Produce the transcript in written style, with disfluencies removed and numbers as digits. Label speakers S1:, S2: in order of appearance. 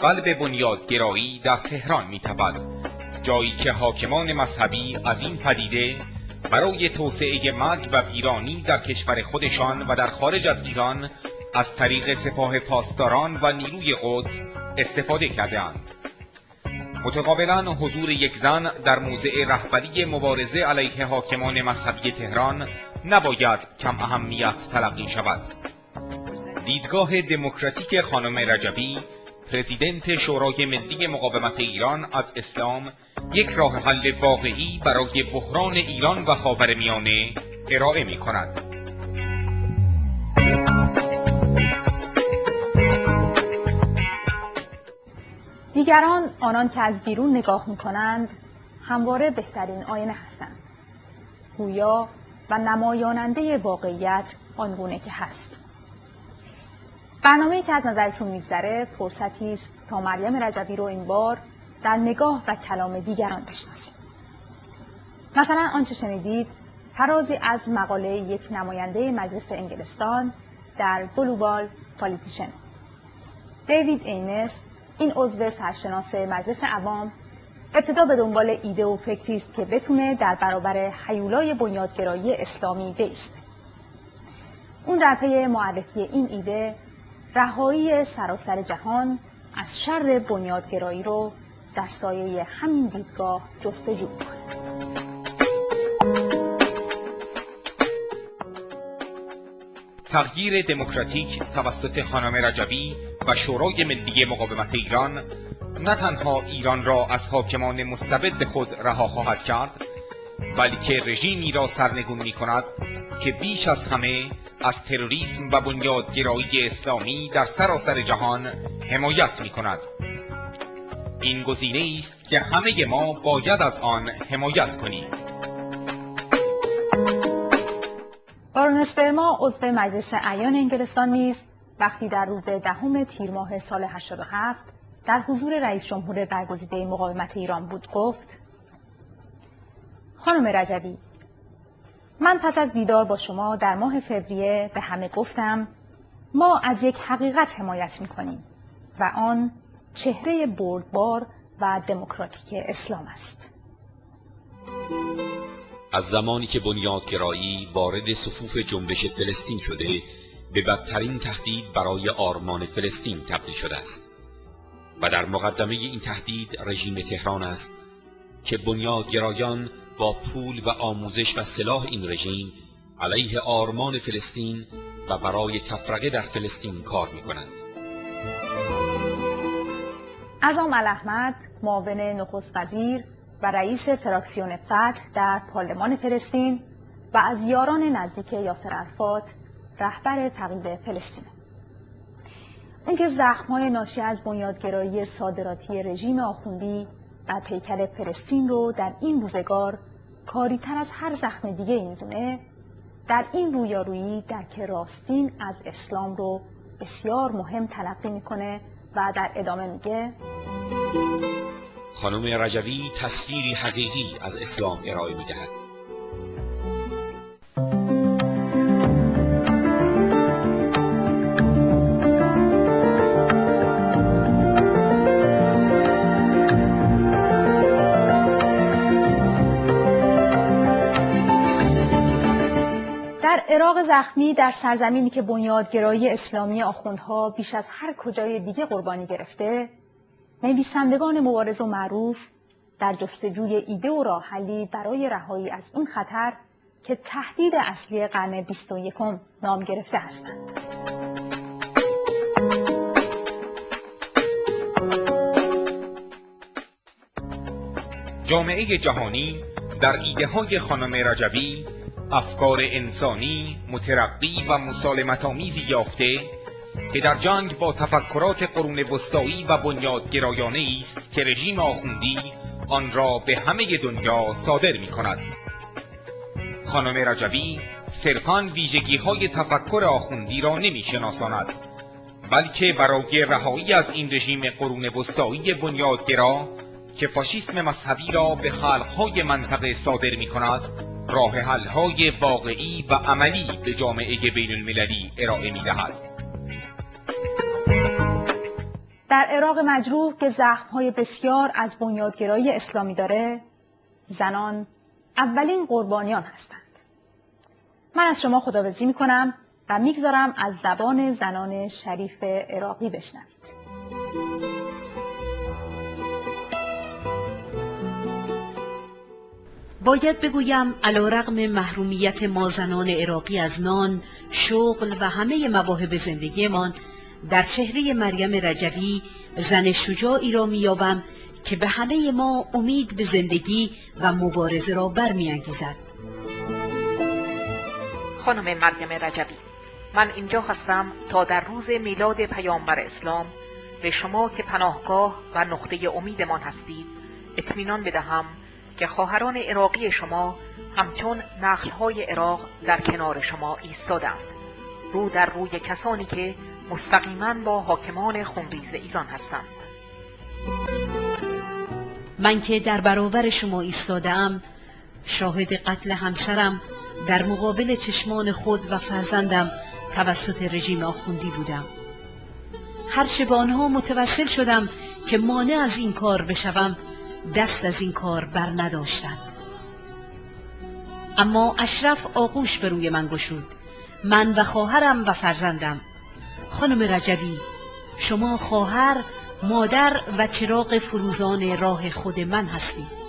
S1: قلب بنیادگرایی در تهران می‌تپد، جایی که حاکمان مذهبی از این پدیده برای توسعه مرگ و ویرانی در کشور خودشان و در خارج از ایران از طریق سپاه پاسداران و نیروی قدس استفاده کرده‌اند. متقابلاً حضور یک زن در موضع رهبری مبارزه علیه حاکمان مذهبی تهران نباید کم اهمیت تلقی شود. دیدگاه دموکراتیک خانم رجبی، پرزیدنت شورای ملی مقاومت ایران از اسلام، یک راه حل واقعی برای بحران ایران و خاورمیانه ارائه می‌کند.
S2: دیگران، آنان که از بیرون نگاه می‌کنند، همواره بهترین آینه هستند، گویا و نمایاننده واقعیت آنگونه که هست. برنامه‌ای که از نظرتون می‌گذره فرصتی است تا مریم رجبی رو این بار در نگاه و کلام دیگران بشناسیم. مثلا آنچه شنیدید فرازی از مقاله یک نماینده مجلس انگلستان در گلوبال پالیتیشن. دیوید اینس، این عضو سرشناس مجلس عوام، ابتدا به دنبال ایده و فکری است که بتونه در برابر هیولای بنیادگرایی اسلامی بایسته. اون در پی معرفی این ایده، رهایی سراسر جهان از شر بنیادگرایی رو در سایه همین دیدگاه جستجو می‌کنه.
S1: تغییر دموکراتیک توسط خانم رجبی و شورای ملی مقاومت ایران نه تنها ایران را از حاکمان مستبد خود رها خواهد کرد، بلکه رژیمی را سرنگون می‌کند که بیش از همه از تروریسم و بنیادگرایی اسلامی در سراسر جهان حمایت می‌کند. این گزینه‌ای است که همه ما باید از آن حمایت کنیم.
S2: بارونس برما، عضو مجلس اعیان انگلستان، نیز وقتی در روز 10 تیر ماه سال 87 در حضور رئیس جمهور برگزیده مقاومت ایران بود، گفت: خانم رجبی، من پس از دیدار با شما در ماه فوریه به همه گفتم ما از یک حقیقت حمایت می‌کنیم و آن چهره بردبار و دموکراتیک اسلام است.
S3: از زمانی که بنیادگرایی وارد صفوف جنبش فلسطین شده، به بدترین تهدید برای آرمان فلسطین تبدیل شده است و در مقدمه این تهدید رژیم تهران است که بنیادگرایان با پول و آموزش و سلاح این رژیم علیه آرمان فلسطین و برای تفرقه در فلسطین کار می‌کنند.
S2: عزام الاحمد، معاون نخست وزیر و رئیس فراکسیون فتح در پارلمان فلسطین و از یاران نزدیک یاسر عرفات، رهبر فقید فلسطین. اون که زخم‌های ناشی از بنیادگرایی صادراتی رژیم آخوندی و پیکر فلسطین رو در این روزگار کاری‌تر از هر زخم دیگه می‌دونه، در این رویارویی درک راستین از اسلام رو بسیار مهم تلقی می‌کنه و در ادامه میگه:
S3: خانم رجبی تصویری حقیقی از اسلام ارائه می‌دهد.
S2: در عراق زخمی، در سرزمینی که بنیادگرایی اسلامی آخوندها بیش از هر کجای دیگه قربانی گرفته، نویسندگان مبارز و معروف در جستجوی ایده و راه حلی برای رهایی از این خطر که تهدید اصلی قرن 21 نام گرفته هستند.
S1: جامعه جهانی در ایده‌های خانم رجبی افکار انسانی، مترقی و مسالمت‌آمیزی یافته که در جنگ با تفکرات قرون وسطایی و بنیادگرایانه است که رژیم آخوندی آن را به همه دنیا صادر می‌کند. خانم رجبی صرفاً ویژگی‌های تفکر آخوندی را نمی‌شناساند، بلکه برای رهایی از این رژیم قرون وسطایی بنیادگرا که فاشیسم مذهبی را به خلق‌های منطقه صادر می‌کند، راه حل‌های واقعی و عملی به جامعه بین‌المللی ارائه می‌دهد.
S2: در عراق مجروح که زخم‌های بسیار از بنیادگرایی اسلامی داره، زنان اولین قربانیان هستند. من از شما خداحافظی می‌کنم و می‌گذارم از زبان زنان شریف عراقی بشنوید.
S4: باید بگویم علیرغم محرومیت ما زنان عراقی از نان، شغل و همه مواهب زندگیمان، در چهره مریم رجوی زن شجاعی را می‌یابم که به همه ما امید به زندگی و مبارزه را برمی‌انگیزد.
S5: خانم مریم رجوی، من اینجا هستم تا در روز میلاد پیامبر اسلام به شما که پناهگاه و نقطه امیدمان هستید اطمینان بدهم که خواهران عراقی شما همچون نخل‌های عراق در کنار شما ایستادند، رو در روی کسانی که مستقیما با حاکمان خونریز ایران هستند.
S4: من که در برابر شما ایستادم، شاهد قتل همسرم در مقابل چشمان خود و فرزندم توسط رژیم آخوندی بودم. هرچه به آنها متوسل شدم که مانع از این کار بشوم، دست از این کار بر نداشتند. اما اشرف آغوش به روی من گشود، من و خواهرم و فرزندم. خانم رجوی، شما خواهر، مادر و چراغ فروزان راه خود من هستید.